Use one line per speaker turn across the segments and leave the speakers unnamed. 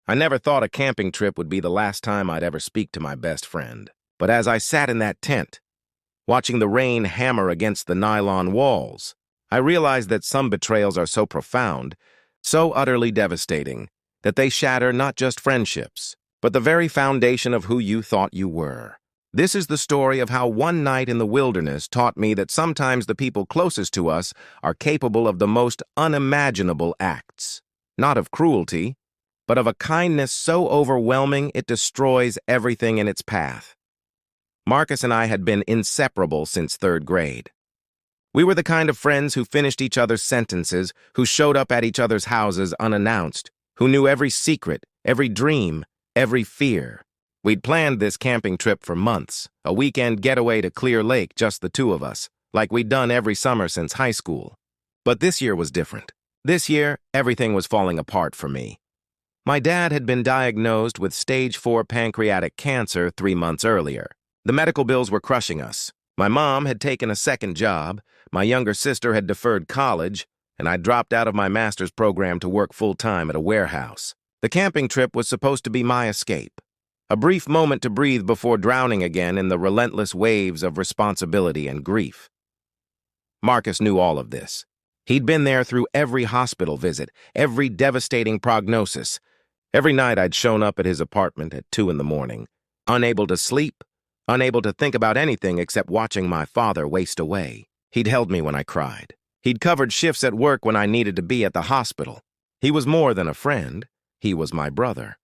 I never thought a camping trip would be the last time I'd ever speak to my best friend. But as I sat in that tent, watching the rain hammer against the nylon walls, I realized that some betrayals are so profound, so utterly devastating, that they shatter not just friendships, but the very foundation of who you thought you were. This is the story of how one night in the wilderness taught me that sometimes the people closest to us are capable of the most unimaginable acts, not of cruelty, but of a kindness so overwhelming it destroys everything in its path. Marcus and I had been inseparable since third grade. We were the kind of friends who finished each other's sentences, who showed up at each other's houses unannounced, who knew every secret, every dream, every fear. We'd planned this camping trip for months, a weekend getaway to Clear Lake, just the two of us, like we'd done every summer since high school. But this year was different. This year, everything was falling apart for me. My dad had been diagnosed with stage 4 pancreatic cancer 3 months earlier. The medical bills were crushing us. My mom had taken a second job, my younger sister had deferred college, and I dropped out of my master's program to work full-time at a warehouse. The camping trip was supposed to be my escape, a brief moment to breathe before drowning again in the relentless waves of responsibility and grief. Marcus knew all of this. He'd been there through every hospital visit, every devastating prognosis. Every night I'd shown up at his apartment at 2 in the morning, unable to sleep, unable to think about anything except watching my father waste away. He'd held me when I cried. He'd covered shifts at work when I needed to be at the hospital. He was more than a friend. He was my brother.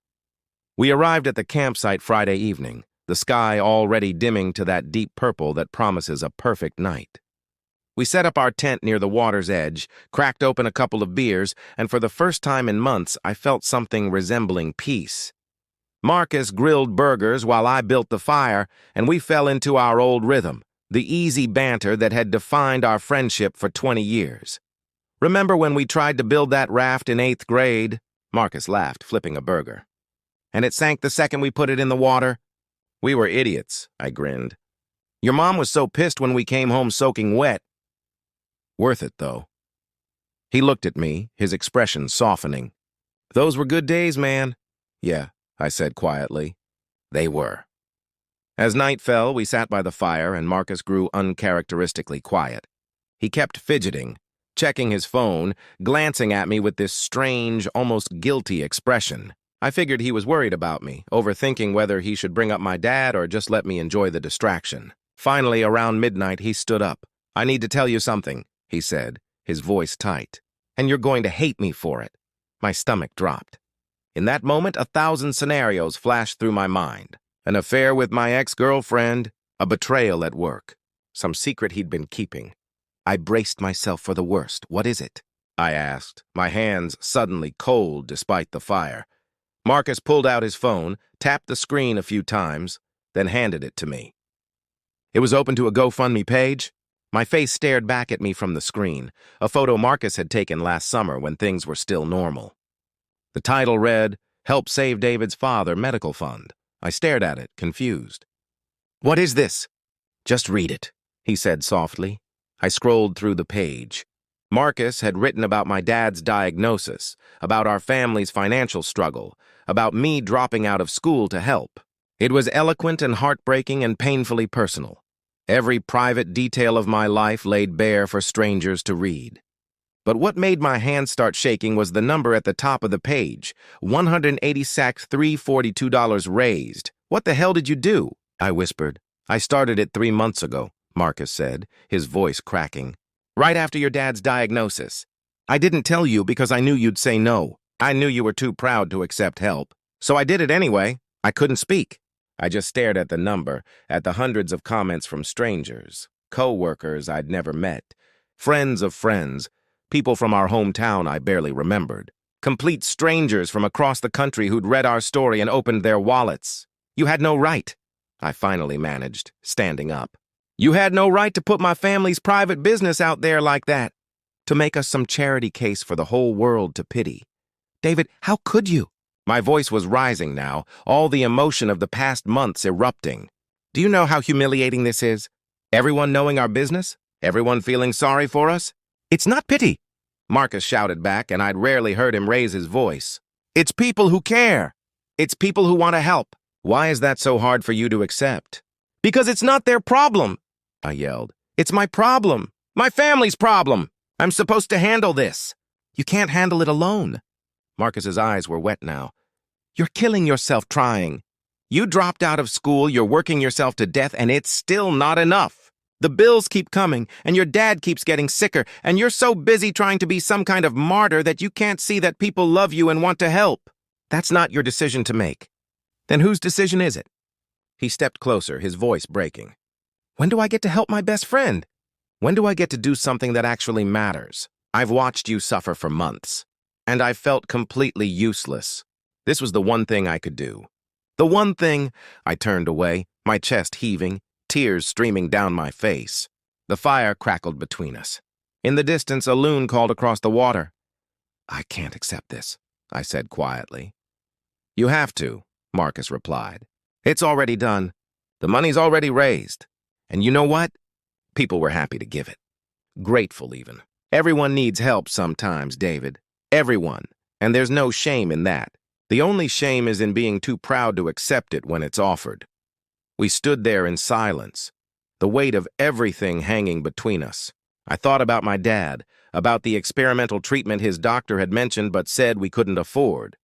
We arrived at the campsite Friday evening, the sky already dimming to that deep purple that promises a perfect night. We set up our tent near the water's edge, cracked open a couple of beers, and for the first time in months, I felt something resembling peace. Marcus grilled burgers while I built the fire, and we fell into our old rhythm, the easy banter that had defined our friendship for 20 years. Remember when we tried to build that raft in 8th grade? Marcus laughed, flipping a burger. And it sank the second we put it in the water? We were idiots, I grinned. Your mom was so pissed when we came home soaking wet. Worth it, though. He looked at me, his expression softening. Those were good days, man. Yeah, I said quietly. They were. As night fell, we sat by the fire, and Marcus grew uncharacteristically quiet. He kept fidgeting, checking his phone, glancing at me with this strange, almost guilty expression. I figured he was worried about me, overthinking whether he should bring up my dad or just let me enjoy the distraction. Finally, around midnight, he stood up. I need to tell you something, he said, his voice tight. And you're going to hate me for it. My stomach dropped. In that moment, 1,000 scenarios flashed through my mind. An affair with my ex-girlfriend, a betrayal at work, some secret he'd been keeping. I braced myself for the worst. What is it? I asked, my hands suddenly cold despite the fire. Marcus pulled out his phone, tapped the screen a few times, then handed it to me. It was open to a GoFundMe page. My face stared back at me from the screen, a photo Marcus had taken last summer when things were still normal. The title read, Help Save David's Father Medical Fund. I stared at it, confused. What is this? Just read it, he said softly. I scrolled through the page. Marcus had written about my dad's diagnosis, about our family's financial struggle, about me dropping out of school to help. It was eloquent and heartbreaking and painfully personal. Every private detail of my life laid bare for strangers to read. But what made my hands start shaking was the number at the top of the page, $180,342 raised. What the hell did you do? I whispered. I started it 3 months ago, Marcus said, his voice cracking. Right after your dad's diagnosis. I didn't tell you because I knew you'd say no. I knew you were too proud to accept help. So I did it anyway. I couldn't speak. I just stared at the number, at the hundreds of comments from strangers, co-workers I'd never met, friends of friends, people from our hometown I barely remembered, complete strangers from across the country who'd read our story and opened their wallets. You had no right, I finally managed, standing up. You had no right to put my family's private business out there like that, to make us some charity case for the whole world to pity. David, how could you? My voice was rising now, all the emotion of the past months erupting. Do you know how humiliating this is? Everyone knowing our business? Everyone feeling sorry for us? It's not pity, Marcus shouted back, and I'd rarely heard him raise his voice. It's people who care. It's people who want to help. Why is that so hard for you to accept? Because it's not their problem, I yelled. It's my problem. My family's problem. I'm supposed to handle this. You can't handle it alone. Marcus's eyes were wet now. You're killing yourself trying. You dropped out of school, you're working yourself to death, and it's still not enough. The bills keep coming, and your dad keeps getting sicker, and you're so busy trying to be some kind of martyr that you can't see that people love you and want to help. That's not your decision to make. Then whose decision is it? He stepped closer, his voice breaking. When do I get to help my best friend? When do I get to do something that actually matters? I've watched you suffer for months, and I've felt completely useless. This was the one thing I could do. The one thing. I turned away, my chest heaving, tears streaming down my face. The fire crackled between us. In the distance, a loon called across the water. I can't accept this, I said quietly. You have to, Marcus replied. It's already done. The money's already raised. And you know what? People were happy to give it. Grateful, even. Everyone needs help sometimes, David. Everyone. And there's no shame in that. The only shame is in being too proud to accept it when it's offered. We stood there in silence, the weight of everything hanging between us. I thought about my dad, about the experimental treatment his doctor had mentioned but said we couldn't afford.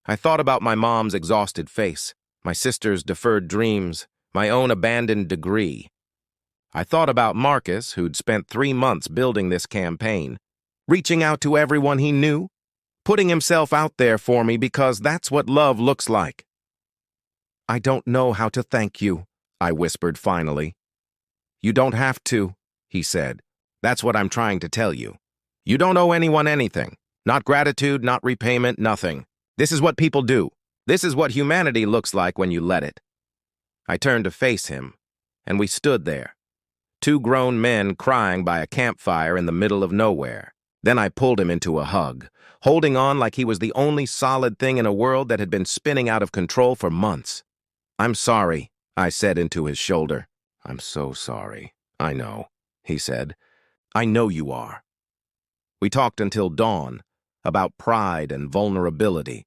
I thought about my mom's exhausted face, my sister's deferred dreams, my own abandoned degree. I thought about Marcus, who'd spent 3 months building this campaign, reaching out to everyone he knew, putting himself out there for me because that's what love looks like. I don't know how to thank you, I whispered finally. You don't have to, he said. That's what I'm trying to tell you. You don't owe anyone anything. Not gratitude, not repayment, nothing. This is what people do. This is what humanity looks like when you let it. I turned to face him, and we stood there. 2 grown men crying by a campfire in the middle of nowhere. Then I pulled him into a hug, holding on like he was the only solid thing in a world that had been spinning out of control for months. I'm sorry, I said into his shoulder. I'm so sorry. I know, he said. I know you are. We talked until dawn, about pride and vulnerability,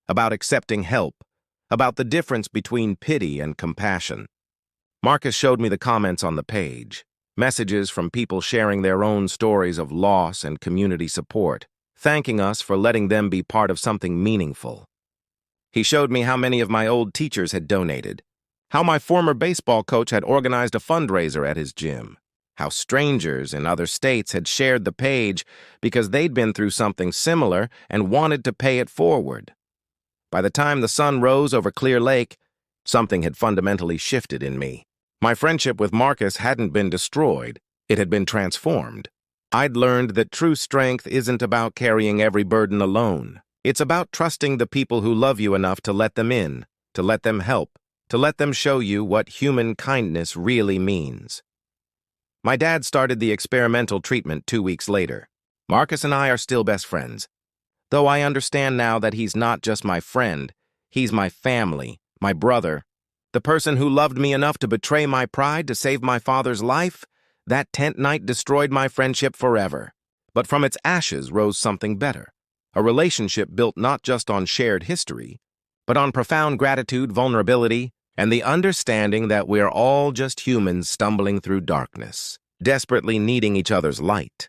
about accepting help, about the difference between pity and compassion. Marcus showed me the comments on the page, messages from people sharing their own stories of loss and community support, thanking us for letting them be part of something meaningful. He showed me how many of my old teachers had donated, how my former baseball coach had organized a fundraiser at his gym, how strangers in other states had shared the page because they'd been through something similar and wanted to pay it forward. By the time the sun rose over Clear Lake, something had fundamentally shifted in me. My friendship with Marcus hadn't been destroyed, it had been transformed. I'd learned that true strength isn't about carrying every burden alone. It's about trusting the people who love you enough to let them in, to let them help, to let them show you what human kindness really means. My dad started the experimental treatment 2 weeks later. Marcus and I are still best friends. Though I understand now that he's not just my friend, he's my family, my brother. The person who loved me enough to betray my pride to save my father's life, that tent night destroyed my friendship forever. But from its ashes rose something better. A relationship built not just on shared history, but on profound gratitude, vulnerability, and the understanding that we're all just humans stumbling through darkness, desperately needing each other's light.